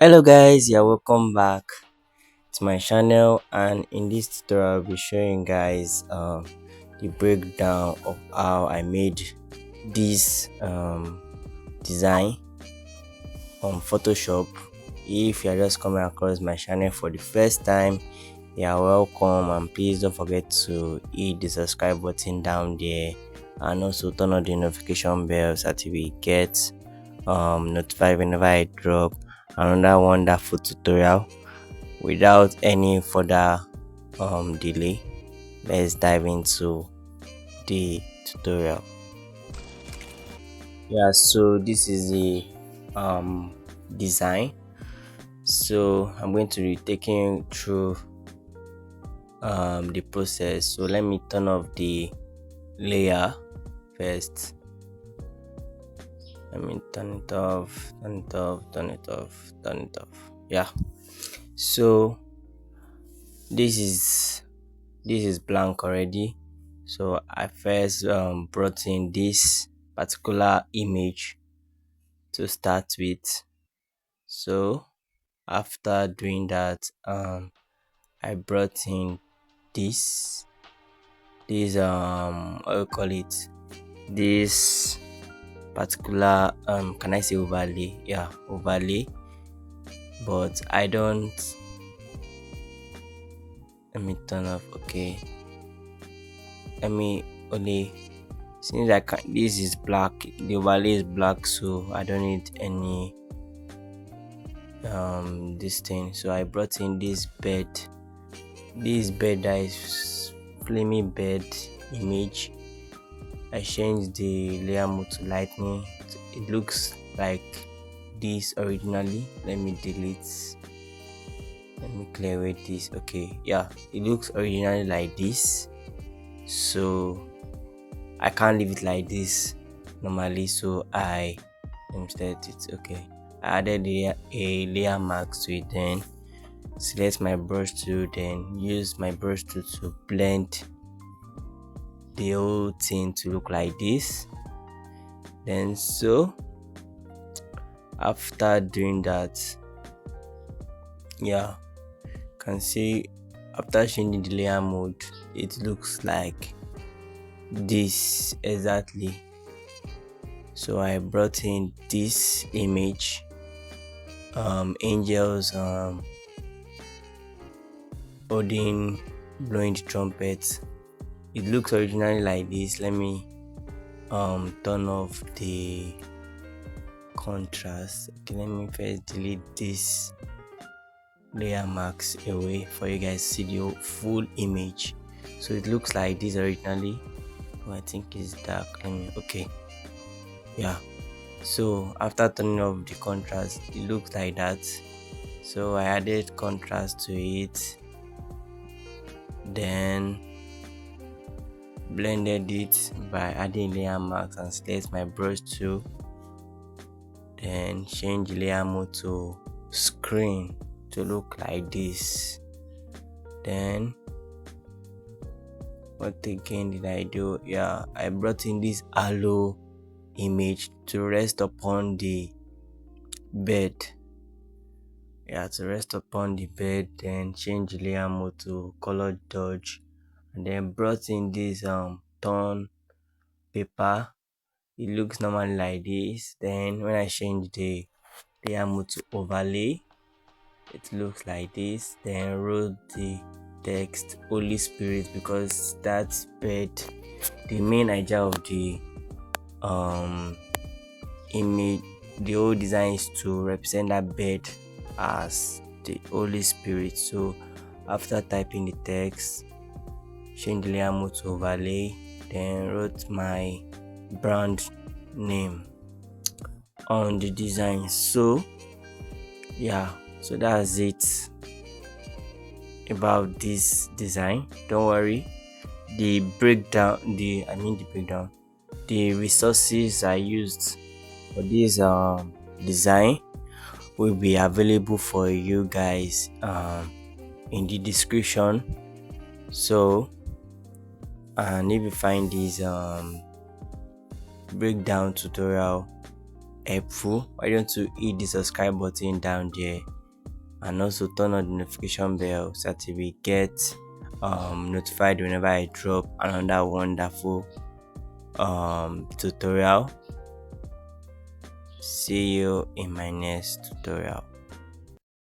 Hello guys, you're welcome back to my channel, and in this tutorial I'll be showing guys the breakdown of how I made this design on Photoshop. If you're just coming across my channel for the first time, you're welcome, and please don't forget to hit the subscribe button down there and also turn on the notification bell so that you will get notified whenever I drop another wonderful tutorial. Without any further delay, let's dive into the tutorial. So this is the design. So I'm going to be taking through the process. So let me turn off the layer first. Let me turn it off, turn it off, turn it off, turn it off. So this is blank already. So I first brought in this particular image to start with. So after doing that, I brought in this what you call it, this particular can I say overlay? Overlay. But I don't, let me turn off. Okay, let me only, since I can, this is black, the overlay is black, so I don't need any this thing. So I brought in this bed that is flaming bed image. I changed the layer mode to lightning. It looks like this originally. Let me delete, let me clear away this. Okay, it looks originally like this, so I can't leave it like this normally, so I instead it's okay. I added a layer mask to it, then select my brush tool, then use my brush tool to blend the whole thing to look like this. Then so after doing that, can see after changing the layer mode, it looks like this exactly. So I brought in this image, angels holding, blowing the trumpets. It looks originally like this. Let me turn off the contrast. Okay, let me first delete this layer marks away for you guys to see the full image. So it looks like this originally. I think it's dark. Okay, so after turning off the contrast, it looks like that. So I added contrast to it, then blended it by adding layer marks and select my brush tool, then change layer mode to screen to look like this. Then what again did I do? I brought in this halo image to rest upon the bed. To rest upon the bed, then change layer mode to color dodge, and then brought in this tone paper. It looks normally like this. Then when I change the layer mode to overlay, it looks like this. Then wrote the text Holy Spirit, because that's bed, the main idea of the image, the whole design is to represent that bed as the Holy Spirit. So after typing the text, change the layer mode to overlay, then wrote my brand name on the design. So so that's it about this design. Don't worry, the resources I used for this design will be available for you guys in the description. So, and if you find this breakdown tutorial helpful, why don't you hit the subscribe button down there and also turn on the notification bell so that you will get notified whenever I drop another wonderful tutorial. See you in my next tutorial.